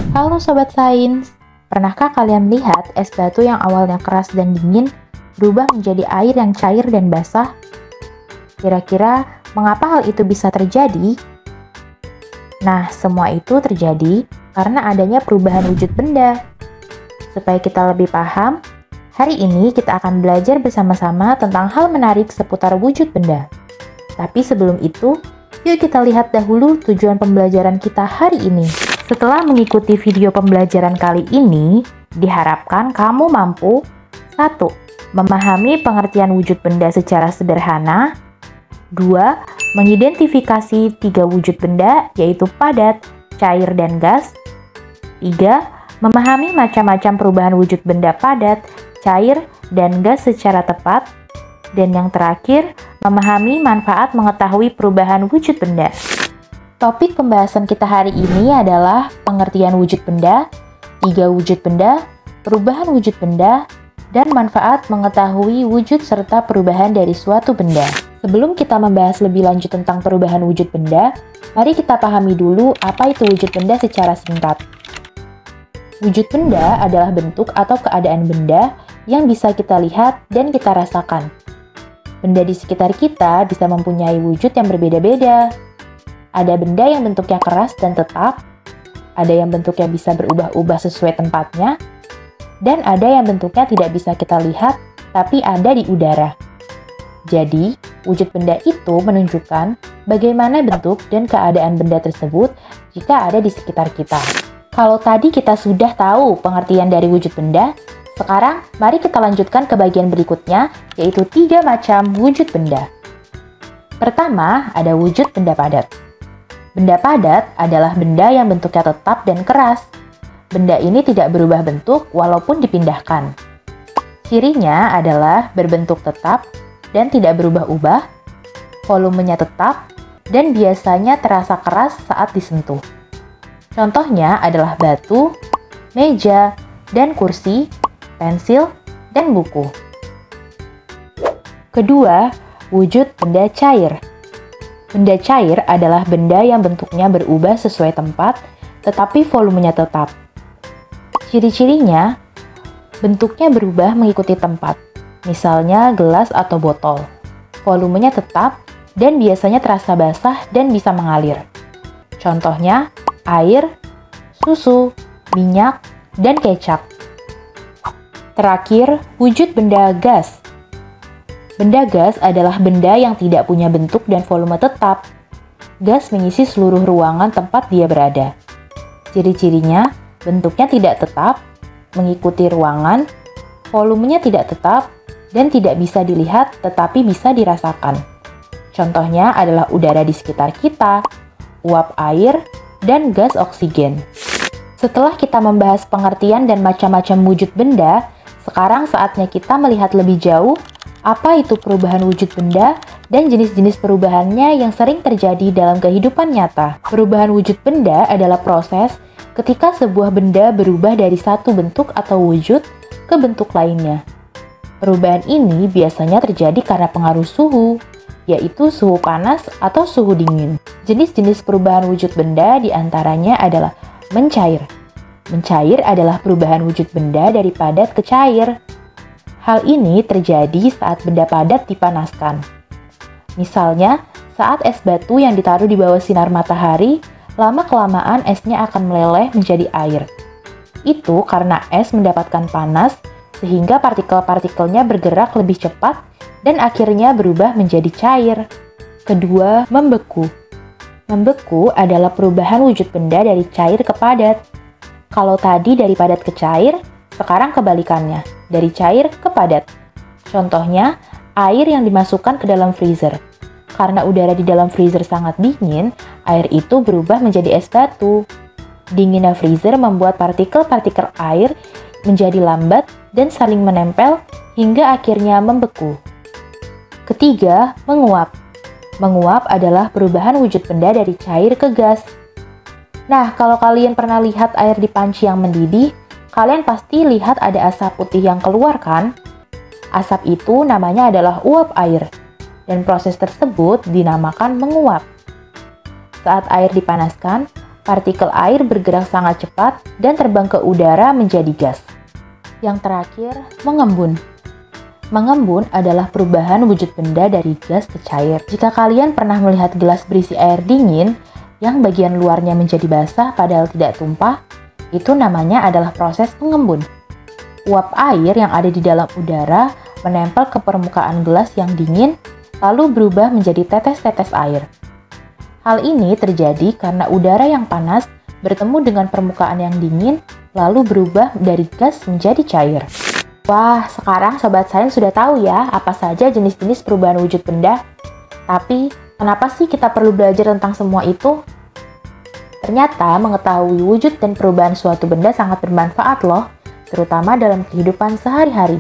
Halo Sobat Sains, pernahkah kalian melihat es batu yang awalnya keras dan dingin berubah menjadi air yang cair dan basah? Kira-kira mengapa hal itu bisa terjadi? Nah, semua itu terjadi karena adanya perubahan wujud benda. Supaya kita lebih paham, hari ini kita akan belajar bersama-sama tentang hal menarik seputar wujud benda. Tapi sebelum itu, yuk kita lihat dahulu tujuan pembelajaran kita hari ini. Setelah mengikuti video pembelajaran kali ini, diharapkan kamu mampu 1. Memahami pengertian wujud benda secara sederhana. 2. Mengidentifikasi 3 wujud benda, yaitu padat, cair, dan gas. 3. Memahami macam-macam perubahan wujud benda padat, cair, dan gas secara tepat. Dan yang terakhir, memahami manfaat mengetahui perubahan wujud benda. Topik pembahasan kita hari ini adalah pengertian wujud benda, 3 wujud benda, perubahan wujud benda, dan manfaat mengetahui wujud serta perubahan dari suatu benda. Sebelum kita membahas lebih lanjut tentang perubahan wujud benda, mari kita pahami dulu apa itu wujud benda secara singkat. Wujud benda adalah bentuk atau keadaan benda yang bisa kita lihat dan kita rasakan. Benda di sekitar kita bisa mempunyai wujud yang berbeda-beda. Ada benda yang bentuknya keras dan tetap, ada yang bentuknya bisa berubah-ubah sesuai tempatnya, dan ada yang bentuknya tidak bisa kita lihat, tapi ada di udara. Jadi, wujud benda itu menunjukkan bagaimana bentuk dan keadaan benda tersebut jika ada di sekitar kita. Kalau tadi kita sudah tahu pengertian dari wujud benda, sekarang mari kita lanjutkan ke bagian berikutnya, yaitu 3 macam wujud benda. Pertama, ada wujud benda padat. Benda padat adalah benda yang bentuknya tetap dan keras. Benda ini tidak berubah bentuk walaupun dipindahkan. Cirinya adalah berbentuk tetap dan tidak berubah-ubah, volumenya tetap, dan biasanya terasa keras saat disentuh. Contohnya adalah batu, meja, dan kursi, pensil, dan buku. Kedua, wujud benda cair. Benda cair adalah benda yang bentuknya berubah sesuai tempat, tetapi volumenya tetap. Ciri-cirinya, bentuknya berubah mengikuti tempat, misalnya gelas atau botol. Volumenya tetap dan biasanya terasa basah dan bisa mengalir. Contohnya, air, susu, minyak, dan kecap. Terakhir, wujud benda gas. Benda gas adalah benda yang tidak punya bentuk dan volume tetap. Gas mengisi seluruh ruangan tempat dia berada. Ciri-cirinya, bentuknya tidak tetap, mengikuti ruangan, volumenya tidak tetap, dan tidak bisa dilihat tetapi bisa dirasakan. Contohnya adalah udara di sekitar kita, uap air, dan gas oksigen. Setelah kita membahas pengertian dan macam-macam wujud benda, sekarang saatnya kita melihat lebih jauh apa itu perubahan wujud benda dan jenis-jenis perubahannya yang sering terjadi dalam kehidupan nyata. Perubahan wujud benda adalah proses ketika sebuah benda berubah dari satu bentuk atau wujud ke bentuk lainnya. Perubahan ini biasanya terjadi karena pengaruh suhu, yaitu suhu panas atau suhu dingin. Jenis-jenis perubahan wujud benda diantaranya adalah mencair. Mencair adalah perubahan wujud benda dari padat ke cair. Hal ini terjadi saat benda padat dipanaskan. Misalnya, saat es batu yang ditaruh di bawah sinar matahari, lama-kelamaan esnya akan meleleh menjadi air. Itu karena es mendapatkan panas, sehingga partikel-partikelnya bergerak lebih cepat dan akhirnya berubah menjadi cair. Kedua, membeku. Membeku adalah perubahan wujud benda dari cair ke padat. Kalau tadi dari padat ke cair, sekarang kebalikannya, dari cair ke padat. Contohnya, air yang dimasukkan ke dalam freezer. Karena udara di dalam freezer sangat dingin, air itu berubah menjadi es batu. Dinginnya freezer membuat partikel-partikel air menjadi lambat dan saling menempel hingga akhirnya membeku. Ketiga, menguap. Menguap adalah perubahan wujud benda dari cair ke gas. Nah, kalau kalian pernah lihat air di panci yang mendidih, kalian pasti lihat ada asap putih yang keluar kan? Asap itu namanya adalah uap air, dan proses tersebut dinamakan menguap. Saat air dipanaskan, partikel air bergerak sangat cepat dan terbang ke udara menjadi gas. Yang terakhir, mengembun. Mengembun adalah perubahan wujud benda dari gas ke cair. Jika kalian pernah melihat gelas berisi air dingin yang bagian luarnya menjadi basah padahal tidak tumpah, itu namanya adalah proses mengembun. Uap air yang ada di dalam udara menempel ke permukaan gelas yang dingin, lalu berubah menjadi tetes-tetes air. Hal ini terjadi karena udara yang panas bertemu dengan permukaan yang dingin, lalu berubah dari gas menjadi cair. Wah, sekarang Sobat Sains sudah tahu ya apa saja jenis-jenis perubahan wujud benda. Tapi, kenapa sih kita perlu belajar tentang semua itu? Ternyata mengetahui wujud dan perubahan suatu benda sangat bermanfaat loh, terutama dalam kehidupan sehari-hari.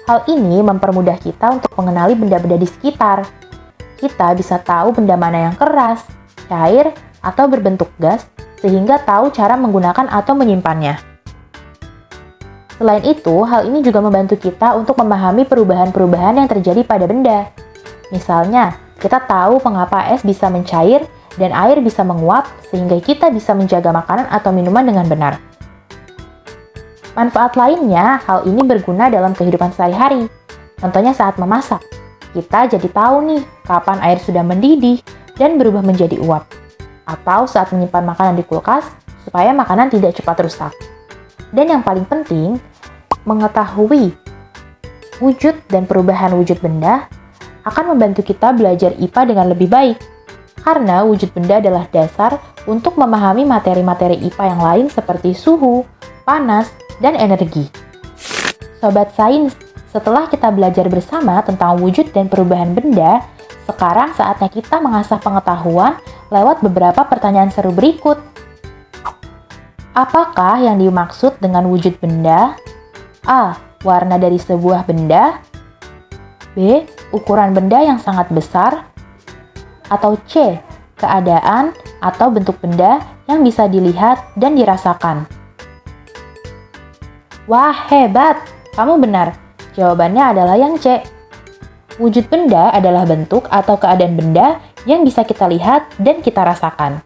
Hal ini mempermudah kita untuk mengenali benda-benda di sekitar. Kita bisa tahu benda mana yang keras, cair, atau berbentuk gas, sehingga tahu cara menggunakan atau menyimpannya. Selain itu, hal ini juga membantu kita untuk memahami perubahan-perubahan yang terjadi pada benda. Misalnya, kita tahu mengapa es bisa mencair dan air bisa menguap, sehingga kita bisa menjaga makanan atau minuman dengan benar. Manfaat lainnya, hal ini berguna dalam kehidupan sehari-hari. Contohnya saat memasak, kita jadi tahu nih kapan air sudah mendidih dan berubah menjadi uap. Atau saat menyimpan makanan di kulkas, supaya makanan tidak cepat rusak. Dan yang paling penting, mengetahui wujud dan perubahan wujud benda akan membantu kita belajar IPA dengan lebih baik. Karena wujud benda adalah dasar untuk memahami materi-materi IPA yang lain seperti suhu, panas, dan energi. Sobat Sains, setelah kita belajar bersama tentang wujud dan perubahan benda, sekarang saatnya kita mengasah pengetahuan lewat beberapa pertanyaan seru berikut. Apakah yang dimaksud dengan wujud benda? A. Warna dari sebuah benda. B. Ukuran benda yang sangat besar. Atau C. Keadaan atau bentuk benda yang bisa dilihat dan dirasakan. Wah, hebat! Kamu benar. Jawabannya adalah yang C. Wujud benda adalah bentuk atau keadaan benda yang bisa kita lihat dan kita rasakan.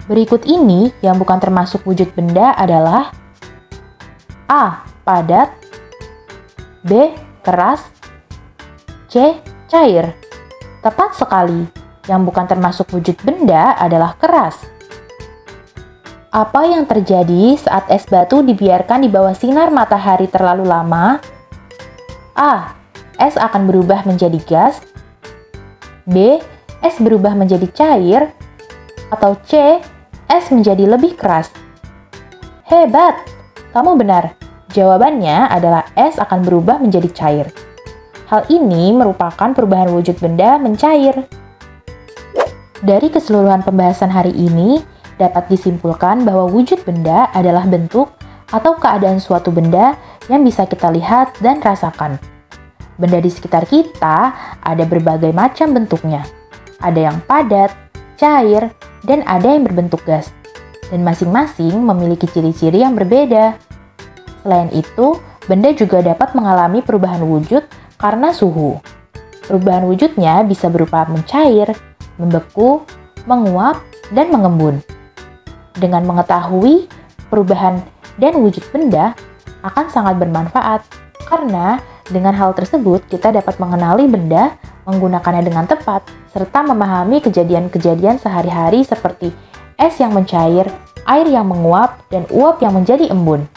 Berikut ini yang bukan termasuk wujud benda adalah A. Padat. B. Keras. C. Cair. Tepat sekali, yang bukan termasuk wujud benda adalah keras. Apa yang terjadi saat es batu dibiarkan di bawah sinar matahari terlalu lama? A. Es akan berubah menjadi gas. B. Es berubah menjadi cair. Atau C. Es menjadi lebih keras. Hebat! Kamu benar. Jawabannya adalah es akan berubah menjadi cair. Hal ini merupakan perubahan wujud benda mencair. Dari keseluruhan pembahasan hari ini, dapat disimpulkan bahwa wujud benda adalah bentuk atau keadaan suatu benda yang bisa kita lihat dan rasakan. Benda di sekitar kita ada berbagai macam bentuknya. Ada yang padat, cair, dan ada yang berbentuk gas. Dan masing-masing memiliki ciri-ciri yang berbeda. Selain itu, benda juga dapat mengalami perubahan wujud karena suhu. Perubahan wujudnya bisa berupa mencair, membeku, menguap, dan mengembun. Dengan mengetahui perubahan dan wujud benda akan sangat bermanfaat karena dengan hal tersebut kita dapat mengenali benda, menggunakannya dengan tepat, serta memahami kejadian-kejadian sehari-hari seperti es yang mencair, air yang menguap, dan uap yang menjadi embun.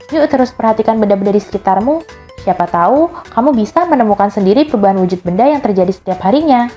Yuk terus perhatikan benda-benda di sekitarmu. Siapa tahu kamu bisa menemukan sendiri perubahan wujud benda yang terjadi setiap harinya.